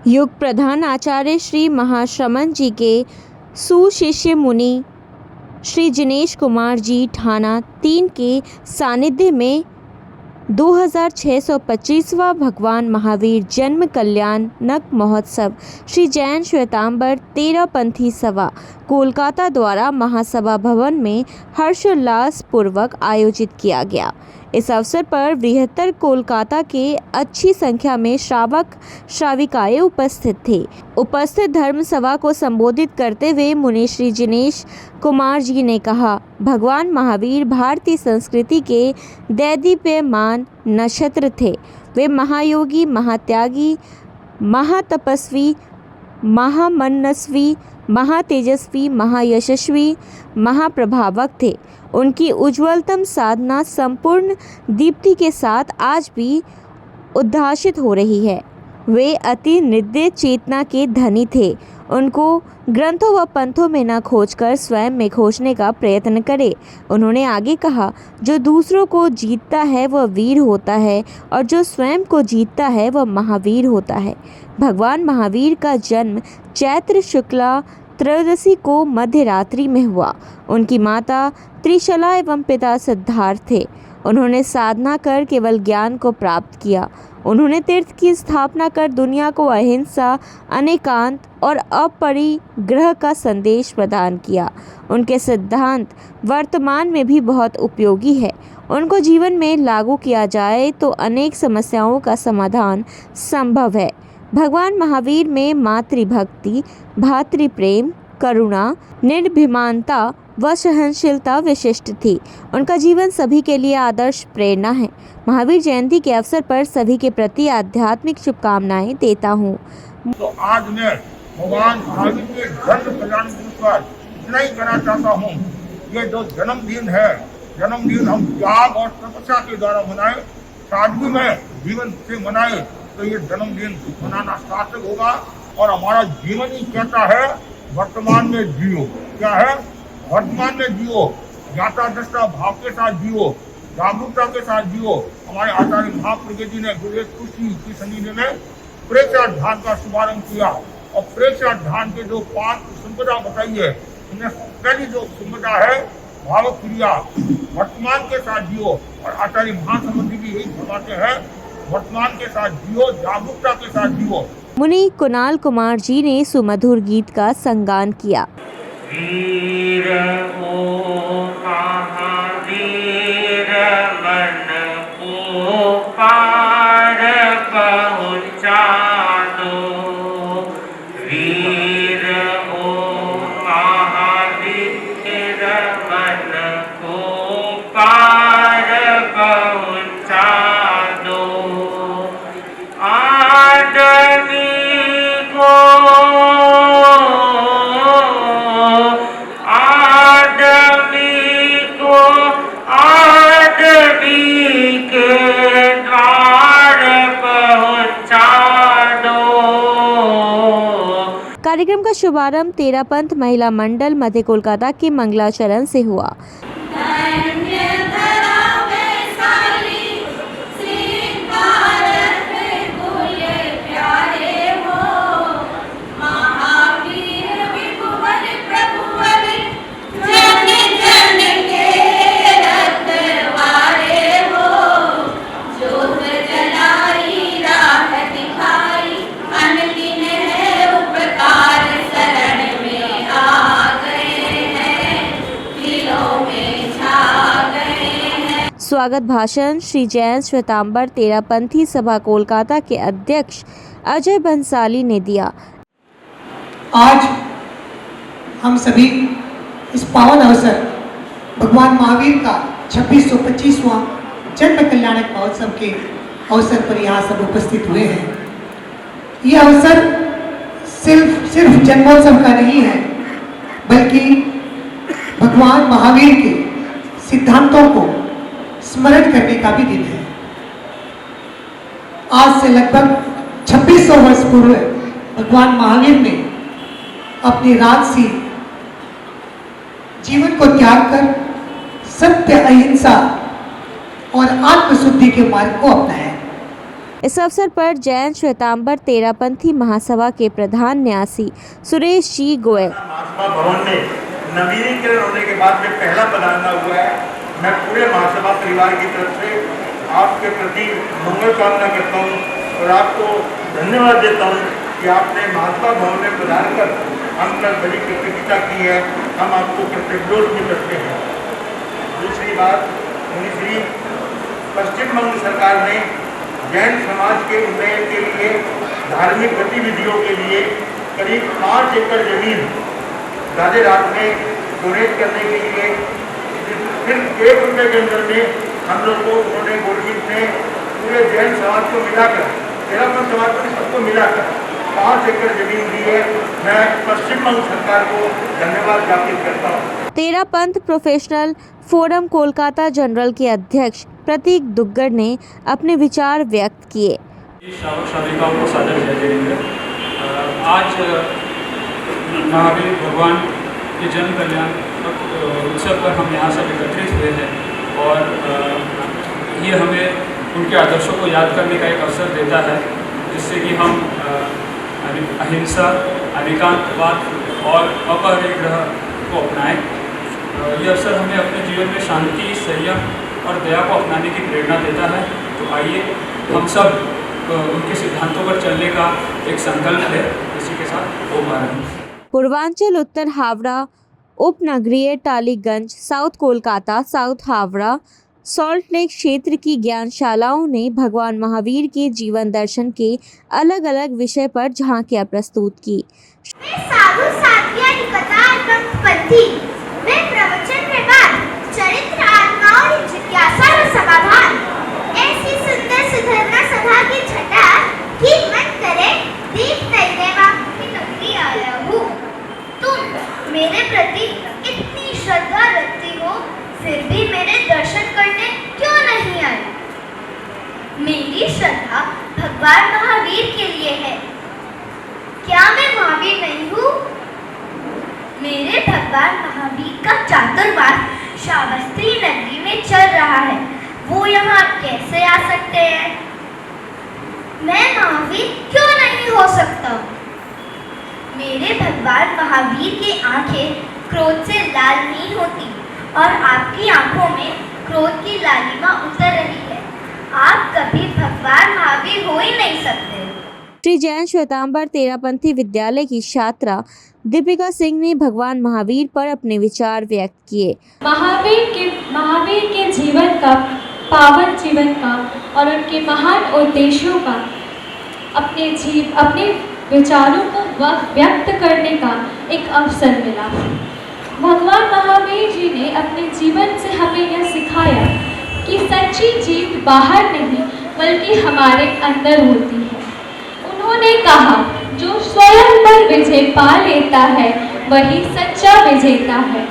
युग प्रधान आचार्य श्री महाश्रमण जी के सुशिष्य मुनि श्री जिनेश कुमार जी ठाना 3 के सानिध्य में 2625वां भगवान महावीर जन्म कल्याणक महोत्सव श्री जैन श्वेतांबर 13 पंथी सभा कोलकाता द्वारा महासभा भवन में हर्षोल्लास पूर्वक आयोजित किया गया। इस अवसर पर बृहत्तर कोलकाता के अच्छी संख्या में श्रावक श्राविकाएं उपस्थित थे। उपस्थित धर्म सभा को संबोधित करते हुए मुनि श्री जिनेश कुमार जी ने कहा, भगवान महावीर भारतीय संस्कृति के दैदीप्यमान नक्षत्र थे। वे महायोगी, महात्यागी, महातपस्वी, महामनस्वी, महातेजस्वी, महायशस्वी, महाप्रभावक थे। उनकी उज्ज्वलतम साधना संपूर्ण दीप्ति के साथ आज भी उद्भासित हो रही है। वे अति निर्दय चेतना के धनी थे। उनको ग्रंथों व पंथों में न खोजकर स्वयं में खोजने का प्रयत्न करें। उन्होंने आगे कहा, जो दूसरों को जीतता है वह वीर होता है और जो स्वयं को जीतता है वह महावीर होता है। भगवान महावीर का जन्म चैत्र शुक्ला त्रयोदशी को मध्य रात्रि में हुआ। उनकी माता त्रिशला एवं पिता सिद्धार्थ थे। उन्होंने साधना कर केवल ज्ञान को प्राप्त किया। उन्होंने तीर्थ की स्थापना कर दुनिया को अहिंसा, अनेकांत और अपरिग्रह का संदेश प्रदान किया। उनके सिद्धांत वर्तमान में भी बहुत उपयोगी है। उनको जीवन में लागू किया जाए तो अनेक समस्याओं का समाधान संभव है। भगवान महावीर में मातृभक्ति, भातृप्रेम, करुणा, निर्भिमानता व सहनशीलता विशिष्ट थी। उनका जीवन सभी के लिए आदर्श प्रेरणा है। महावीर जयंती के अवसर पर सभी के प्रति आध्यात्मिक शुभकामनाएं देता हूँ। तो आज मैं भगवान महावीर के जन्म कल्याण दिवस पर इतना ही कहना चाहता हूँ, ये जो जन्मदिन है, जन्मदिन हम त्याग और तपस्या के द्वारा मनाए, सादगी में जीवन से मनाए तो ये जन्मदिन मनाना सार्थक होगा। और हमारा जीवन ही कहता है वर्तमान में जियो। क्या है? वर्तमान में जियो, ज्ञाता दृष्टा भाव के साथ जियो, जागरूकता के साथ जियो। हमारे आचार्य महाप्रज्ञ जी ने गुरु खुशी की सन्निधि में प्रेक्षण ध्यान का शुभारंभ किया और प्रेक्षण ध्यान के जो 5 संपदा बताई है, उनमें पहली जो संपदा है भाव क्रिया, वर्तमान के साथ जियो। और आचार्य महासमुद्री भी यही फरमाते हैं, वर्तमान के साथ जियो, जागरूकता के साथ जियो। मुनि कुणाल कुमार जी ने सुमधुर गीत का संगान किया। वीर ओ महावीर मन को पार पहुँचा दो। वीर ओ महावीर मन को पार पहुँचा दो। आदमी को कार्यक्रम का शुभारंभ तेरापंथ महिला मंडल मध्य कोलकाता के मंगलाचरण से हुआ। स्वागत भाषण श्री जैन श्वेतांबर 13 पंथी सभा कोलकाता के अध्यक्ष अजय बंसाली ने दिया। आज हम सभी इस पावन अवसर भगवान महावीर का 2625वां जन्म कल्याणक महोत्सव के अवसर पर यहाँ सब उपस्थित हुए हैं। ये अवसर सिर्फ जन्मोत्सव का नहीं है, बल्कि भगवान महावीर के सिद्धांतों को स्मरण करने का भी दिन है। आज से लगभग 2600 वर्ष पूर्व भगवान महावीर ने अपनी राजसी जीवन को त्याग कर सत्य, अहिंसा और आत्मशुद्धि के मार्ग को अपनाया। इस अवसर पर जैन श्वेतांबर तेरापंथी महासभा के प्रधान न्यासी सुरेश जी गोयल महासभा भवन में नवीनीकरण होने के बाद में पहला पधारना हुआ है। मैं पूरे महासभा परिवार की तरफ से आपके प्रति मंगल कामना करता हूँ और आपको धन्यवाद देता हूँ कि आपने महासभा भवन में पधार कर हम पर बड़ी कृतज्ञता की है। हम आपको कृतज्ञोद भी करते हैं। दूसरी बात, श्री पश्चिम बंग सरकार ने जैन समाज के उन्नयन के लिए धार्मिक गतिविधियों के लिए करीब 5 एकड़ जमीन राधे रात में डोनेट करने के लिए सिर्फ 1 रुपये के अंदर में हम लोग को उन्होंने गवर्नमेंट ने पूरे जैन समाज को मिलाकर, तेरापंथ समाज को सबको मिलाकर 5 एकड़ जमीन दी है। मैं पश्चिम बंग सरकार को धन्यवाद ज्ञापित करता हूँ। Terapanth professional forum Kolkata general के अध्यक्ष प्रतीक दुग्गड़ ने अपने विचार व्यक्त किए। श्रावक श्राविकाओं को सादर जय जयेंद्र। आज महावीर भगवान के जन्म कल्याण उत्सव पर हम यहाँ सब एकत्रित हुए हैं और ये हमें उनके आदर्शों को याद करने का एक अवसर देता है, जिससे कि हम अहिंसा, अनेकांतवाद और अपरिग्रह को अपनाएं। ये अवसर हमें अपने जीवन में शांति, संयम और दया को अपनाने की प्रेरणा देता है। तो आइए हम सब उनके सिद्धांतों पर चलने का एक संकल्प है, इसी के साथ हो पा रहे हैं। पूर्वांचल, उत्तर हावड़ा, उपनगरीय Tollygunge, south Kolkata, south Howrah, salt lake क्षेत्र की ज्ञानशालाओं ने भगवान महावीर के जीवन दर्शन के अलग अलग विषय पर झांकियां प्रस्तुत की। साधु साध्या निकटार पंथी वे प्रवचन के बाद चरित्र, आत्मा और जिज्ञासा का समाधान। ऐसी सुंदर सुधरना सभा की छटा कि मन करे दीप तैरेवा की नगरी आया हूँ। तुम मेरे प्रति इतनी श्रद्धा रखती हो, फिर भी मेरे दर्शन करने क्यों नहीं आई? मेरी श्रद्धा भगवान महावीर के लिए है। क्या मैं महावीर नहीं हूँ? मेरे भगवान महावीर का चातुर्मास श्रावस्ती नगरी में चल रहा है, वो यहाँ कैसे आ सकते हैं? मैं महावीर क्यों नहीं हो सकता? मेरे भगवान महावीर की आंखें क्रोध से लाल नहीं होती और आपकी आंखों में क्रोध की लालिमा उतर रही है। आप कभी भगवान महावीर हो ही नहीं सकते। श्री जैन श्वेतांबर तेरापंथी विद्यालय की छात्रा दीपिका सिंह ने भगवान महावीर पर अपने विचार व्यक्त किए। महावीर के जीवन का, पावन जीवन का और उनके महान उद्देश्यों का अपने विचारों को व्यक्त करने का एक अवसर मिला। भगवान महावीर जी ने अपने जीवन से हमें यह सिखाया कि सच्ची जीत बाहर नहीं बल्कि हमारे अंदर होती है। उन्होंने कहा, जो स्वयं पर विजय पा लेता है वही सच्चा विजेता है।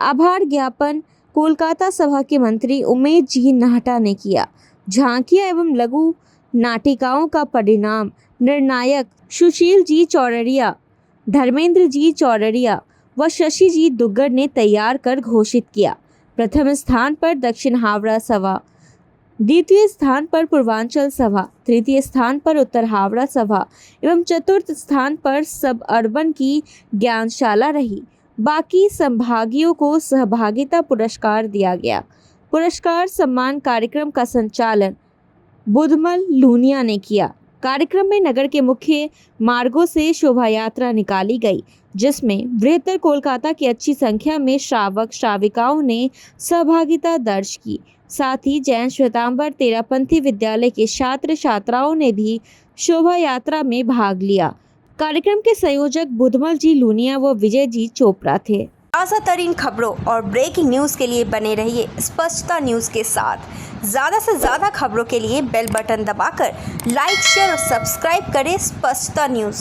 आभार ज्ञापन कोलकाता सभा के मंत्री उमेश जी नाहटा ने किया। झांकियां एवं लघु नाटिकाओं का परिणाम निर्णायक सुशील जी चौरड़िया, धर्मेंद्र जी चौरड़िया व शशि जी दुग्गड़ ने तैयार कर घोषित किया। प्रथम स्थान पर दक्षिण हावड़ा सभा, द्वितीय स्थान पर पूर्वांचल सभा, तृतीय स्थान पर उत्तर हावड़ा सभा एवं चतुर्थ स्थान पर सब अर्बन की ज्ञानशाला रही। बाकी संभागियों को सहभागिता पुरस्कार दिया गया। पुरस्कार सम्मान कार्यक्रम का संचालन बुधमल लूनिया ने किया। कार्यक्रम में नगर के मुख्य मार्गों से शोभा यात्रा निकाली गई, जिसमें बृहत्तर कोलकाता की अच्छी संख्या में श्रावक श्राविकाओं ने सहभागिता दर्ज की। साथ ही जैन श्वेतांबर तेरापंथी विद्यालय के छात्र छात्राओं ने भी शोभा यात्रा में भाग लिया। कार्यक्रम के संयोजक बुधमल जी लूनिया व विजय जी चोपड़ा थे। ताज़ा तरीन खबरों और ब्रेकिंग न्यूज़ के लिए बने रहिए स्पष्टता न्यूज़ के साथ। ज़्यादा से ज़्यादा खबरों के लिए बेल बटन दबाकर लाइक, शेयर और सब्सक्राइब करें स्पष्टता न्यूज़।